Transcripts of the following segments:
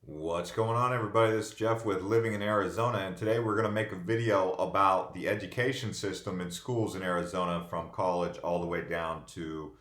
What's going on, everybody? This is Jeff with Living in Arizona, and today we're going to make a video about the education system in schools in Arizona, from college all the way down to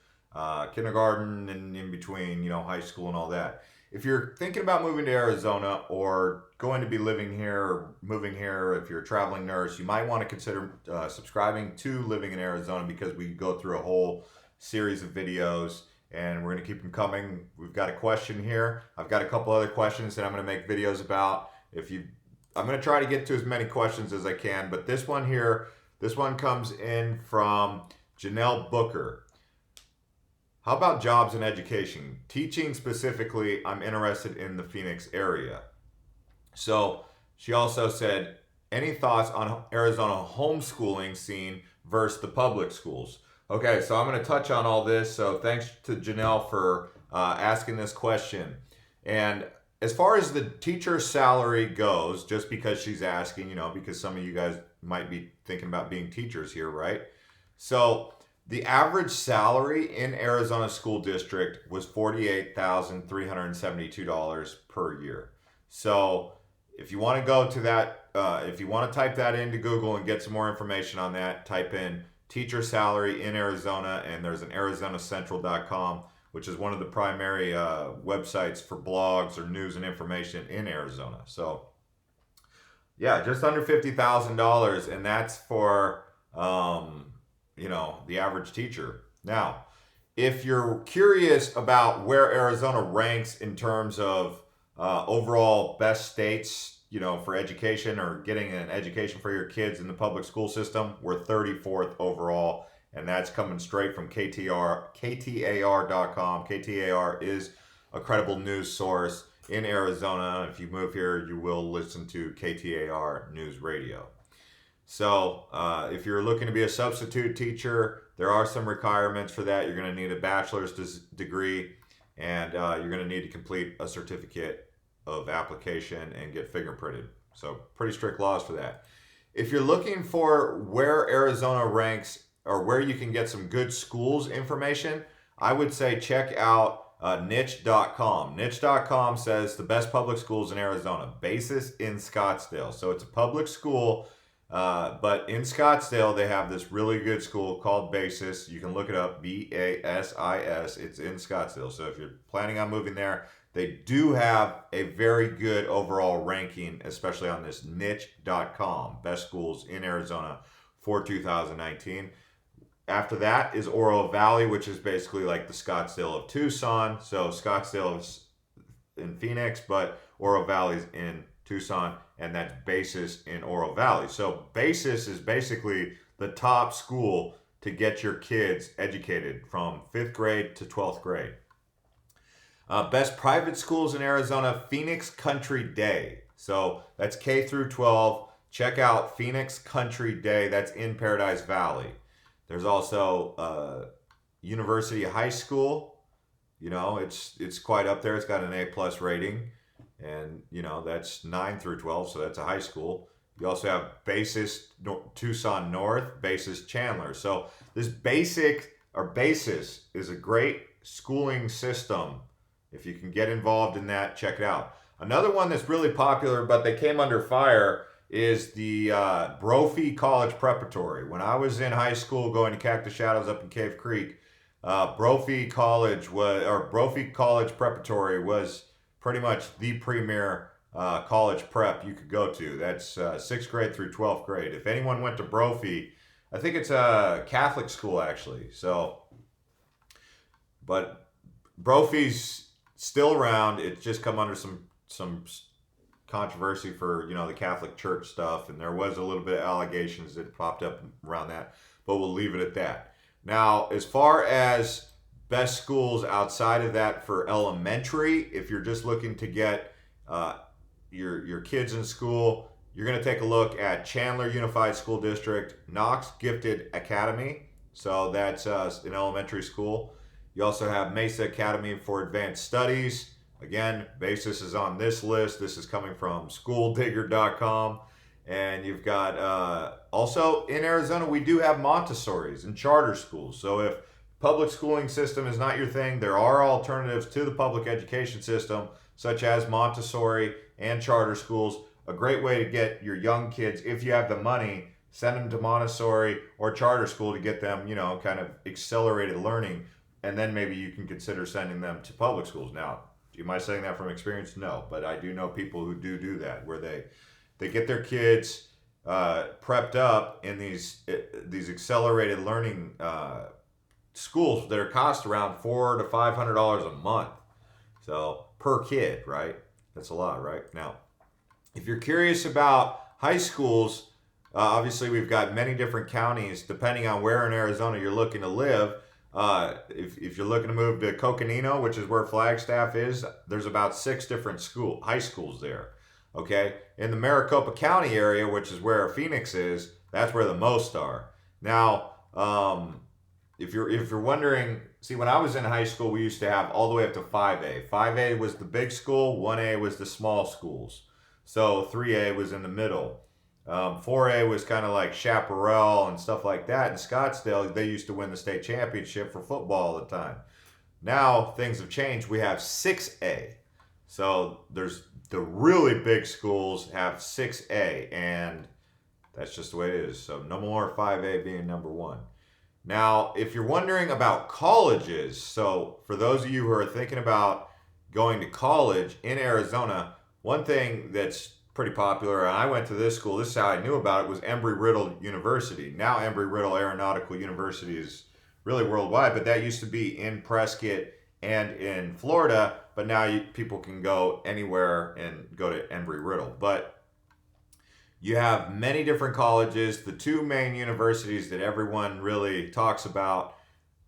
kindergarten and in between, high school and all that. If you're thinking about moving to Arizona or going to be living here or moving here, if you're a traveling nurse, you might want to consider subscribing to Living in Arizona, because we go through a whole series of videos and we're going to keep them coming. We've got a question here. I've got a couple other questions that I'm going to make videos about. I'm going to try to get to as many questions as I can, but this one here, this one comes in from Janelle Booker. How about jobs and education? Teaching specifically, I'm interested in the Phoenix area. So she also said, any thoughts on Arizona homeschooling scene versus the public schools? Okay, so I'm going to touch on all this. So thanks to Janelle for asking this question. And as far as the teacher salary goes, just because she's asking, because some of you guys might be thinking about being teachers here, right? So the average salary in Arizona school district was $48,372 per year. So if you want to go to that, if you want to type that into Google and get some more information on that, type in teacher salary in Arizona, and there's an ArizonaCentral.com, which is one of the primary websites for blogs or news and information in Arizona. So, yeah, just under $50,000, and that's for the average teacher. Now, if you're curious about where Arizona ranks in terms of overall best states, for education or getting an education for your kids in the public school system, we're 34th overall, and that's coming straight from KTAR.com. KTAR is a credible news source in Arizona. If you move here, you will listen to KTAR News Radio. So if you're looking to be a substitute teacher, there are some requirements for that. You're going to need a bachelor's degree, and you're going to need to complete a certificate of application and get fingerprinted. So pretty strict laws for that. If you're looking for where Arizona ranks or where you can get some good schools information, I would say check out niche.com. Niche.com says the best public schools in Arizona. Basis in Scottsdale. So it's a public school, but in Scottsdale they have this really good school called Basis. You can look it up, BASIS. It's in Scottsdale. So if you're planning on moving there, they do have a very good overall ranking, especially on this niche.com, best schools in Arizona for 2019. After that is Oro Valley, which is basically like the Scottsdale of Tucson. So Scottsdale is in Phoenix, but Oro Valley is in Tucson, and that's Basis in Oro Valley. So Basis is basically the top school to get your kids educated from 5th grade to 12th grade. Best private schools in Arizona, Phoenix Country Day. So that's K through 12. Check out Phoenix Country Day. That's in Paradise Valley. There's also University High School. It's quite up there. It's got an A+ rating. And, that's 9 through 12, so that's a high school. You also have Basis Tucson North, Basis Chandler. So this Basis is a great schooling system. If you can get involved in that, check it out. Another one that's really popular, but they came under fire, is the Brophy College Preparatory. When I was in high school going to Cactus Shadows up in Cave Creek, Brophy College Preparatory was pretty much the premier college prep you could go to. That's 6th grade through 12th grade. If anyone went to Brophy, I think it's a Catholic school actually. But Brophy's still around. It's just come under some controversy for the Catholic Church stuff, and there was a little bit of allegations that popped up around that, but we'll leave it at that. Now, as far as best schools outside of that for elementary, if you're just looking to get your kids in school, you're going to take a look at Chandler Unified School District, Knox Gifted Academy. So that's an elementary school. You also have Mesa Academy for Advanced Studies. Again, Basis is on this list. This is coming from schooldigger.com. And you've got, also in Arizona, we do have Montessori's and charter schools. So if public schooling system is not your thing, there are alternatives to the public education system. such as Montessori and charter schools. A great way to get your young kids, if you have the money, send them to Montessori or charter school to get them, kind of accelerated learning. And then maybe you can consider sending them to public schools. Now, am I saying that from experience? No, but I do know people who do that, where they get their kids prepped up in these accelerated learning schools that are cost around $400 to $500 a month. So per kid, right? That's a lot, right? Now, if you're curious about high schools, obviously we've got many different counties depending on where in Arizona you're looking to live. If you're looking to move to Coconino, which is where Flagstaff is, there's about 6 different high schools there. Okay, in the Maricopa County area, which is where Phoenix is, that's where the most are. Now, if you're wondering, see, when I was in high school, we used to have all the way up to 5A. 5A was the big school, 1A was the small schools. So 3A was in the middle. 4A was kind of like Chaparral and stuff like that. In Scottsdale, they used to win the state championship for football all the time. Now things have changed. We have 6A. So there's the really big schools have 6A, and that's just the way it is. So no more 5A being number 1. Now, if you're wondering about colleges, so for those of you who are thinking about going to college in Arizona, one thing that's pretty popular, and I went to this school, this is how I knew about it, was Embry-Riddle University. Now Embry-Riddle Aeronautical University is really worldwide, but that used to be in Prescott and in Florida, but now people can go anywhere and go to Embry-Riddle. But you have many different colleges. The 2 main universities that everyone really talks about,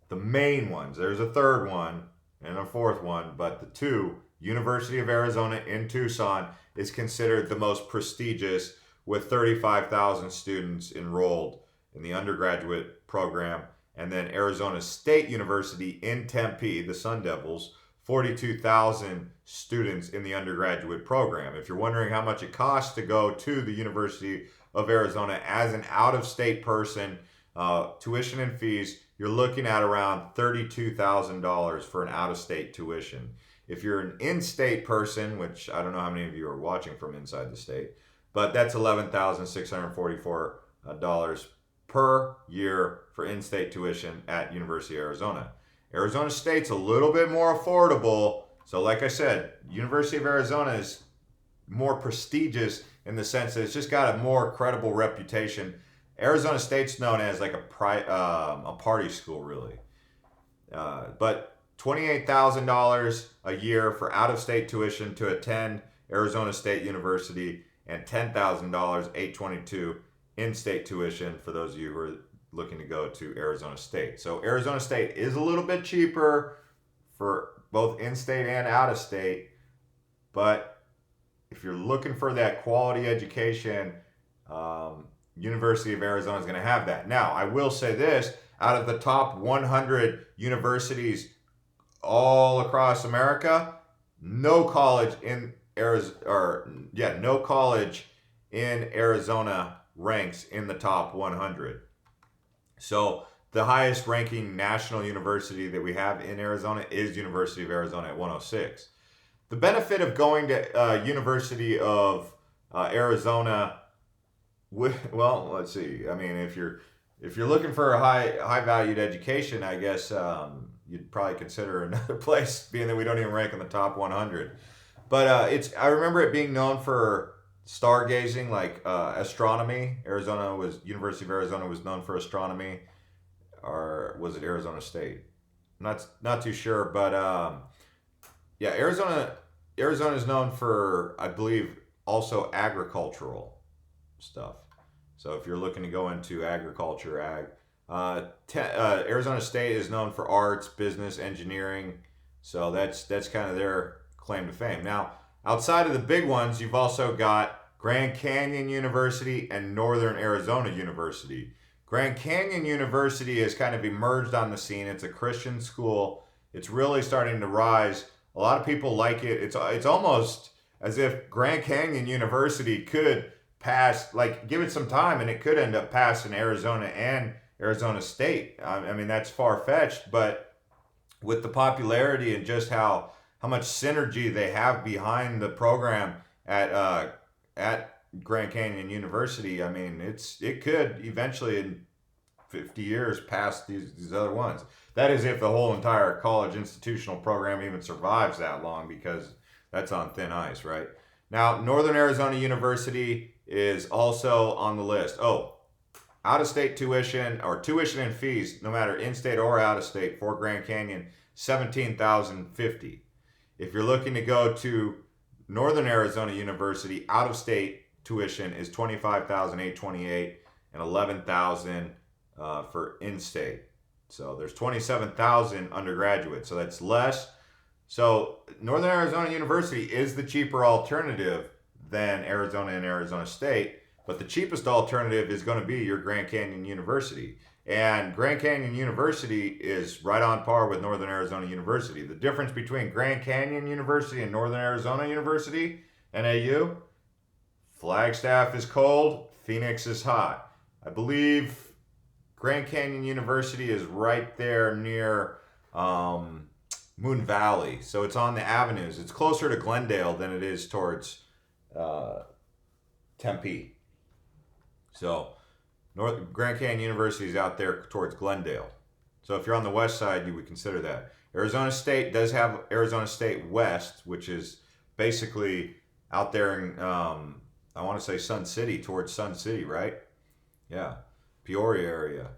the main ones, there's a third one and a fourth one, but the 2, University of Arizona in Tucson is considered the most prestigious, with 35,000 students enrolled in the undergraduate program. And then Arizona State University in Tempe, the Sun Devils, 42,000 students in the undergraduate program. If you're wondering how much it costs to go to the University of Arizona as an out-of-state person, tuition and fees, you're looking at around $32,000 for an out-of-state tuition. If you're an in-state person, which I don't know how many of you are watching from inside the state, but that's $11,644 per year for in-state tuition at University of Arizona. Arizona State's a little bit more affordable. So like I said, University of Arizona is more prestigious in the sense that it's just got a more credible reputation. Arizona State's known as like a party school, really. But $28,000 a year for out-of-state tuition to attend Arizona State University, and $10,000, $822 in-state tuition for those of you who are looking to go to Arizona State. So Arizona State is a little bit cheaper for both in-state and out-of-state, but if you're looking for that quality education, University of Arizona is going to have that. Now, I will say this, out of the top 100 universities all across America, no college in Arizona ranks in the top 100. So the highest ranking national university that we have in Arizona is University of Arizona at 106. The benefit of going to University of Arizona, well, let's see. I mean, if you're looking for a high valued education, I guess you'd probably consider another place, being that we don't even rank in the top 100. But I remember it being known for stargazing, like astronomy. University of Arizona was known for astronomy, or was it Arizona State? I'm not too sure, but yeah, Arizona is known for, I believe, also agricultural stuff. So if you're looking to go into agriculture, Arizona State is known for arts, business, engineering. So that's kind of their claim to fame. Now, outside of the big ones, you've also got Grand Canyon University and Northern Arizona University. Grand Canyon University has kind of emerged on the scene. It's a Christian school. It's really starting to rise. A lot of people like it. It's almost as if Grand Canyon University could pass, like, give it some time, and it could end up passing Arizona and Arizona State. I mean, that's far-fetched, but with the popularity and just how how much synergy they have behind the program at Grand Canyon University. I mean, it could eventually in 50 years pass these other ones. That is if the whole entire college institutional program even survives that long, because that's on thin ice, right? Now, Northern Arizona University is also on the list. Oh, out of state tuition or tuition and fees, no matter in state or out of state, for Grand Canyon, $17,050. If you're looking to go to Northern Arizona University, out of state tuition is $25,828 and $11,000 for in state. So there's 27,000 undergraduates. So that's less. So Northern Arizona University is the cheaper alternative than Arizona and Arizona State. But the cheapest alternative is going to be your Grand Canyon University. And Grand Canyon University is right on par with Northern Arizona University. The difference between Grand Canyon University and Northern Arizona University, NAU, Flagstaff is cold, Phoenix is hot. I believe Grand Canyon University is right there near Moon Valley. So it's on the avenues. It's closer to Glendale than it is towards Tempe. So Grand Canyon University is out there towards Glendale. So if you're on the west side, you would consider that. Arizona State does have Arizona State West, which is basically out there in, I want to say Sun City, towards Sun City, right? Yeah, Peoria area.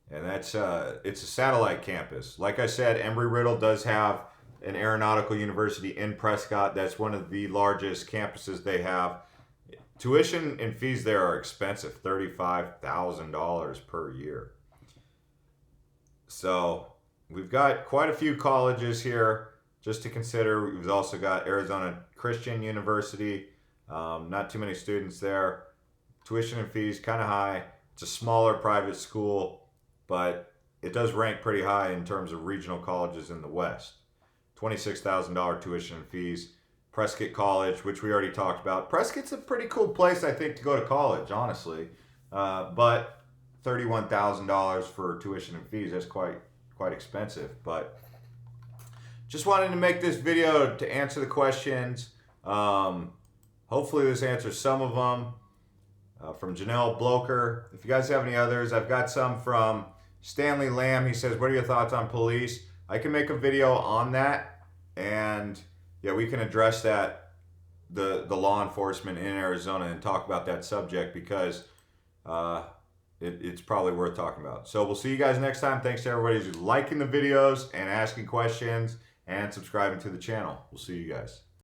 And that's it's a satellite campus. Like I said, Embry-Riddle does have an aeronautical university in Prescott. That's one of the largest campuses they have. Tuition and fees there are expensive, $35,000 per year. So we've got quite a few colleges here just to consider. We've also got Arizona Christian University. Not too many students there. Tuition and fees kind of high. It's a smaller private school, but it does rank pretty high in terms of regional colleges in the West. $26,000 tuition and fees. Prescott College, which we already talked about. Prescott's a pretty cool place, I think, to go to college, honestly. But $31,000 for tuition and fees, that's quite expensive. But just wanted to make this video to answer the questions. Hopefully this answers some of them. From Janelle Bloker. If you guys have any others, I've got some from Stanley Lamb. He says, what are your thoughts on police? I can make a video on that, and yeah, we can address that, the law enforcement in Arizona, and talk about that subject, because it's probably worth talking about. So we'll see you guys next time. Thanks to everybody who's liking the videos and asking questions and subscribing to the channel. We'll see you guys.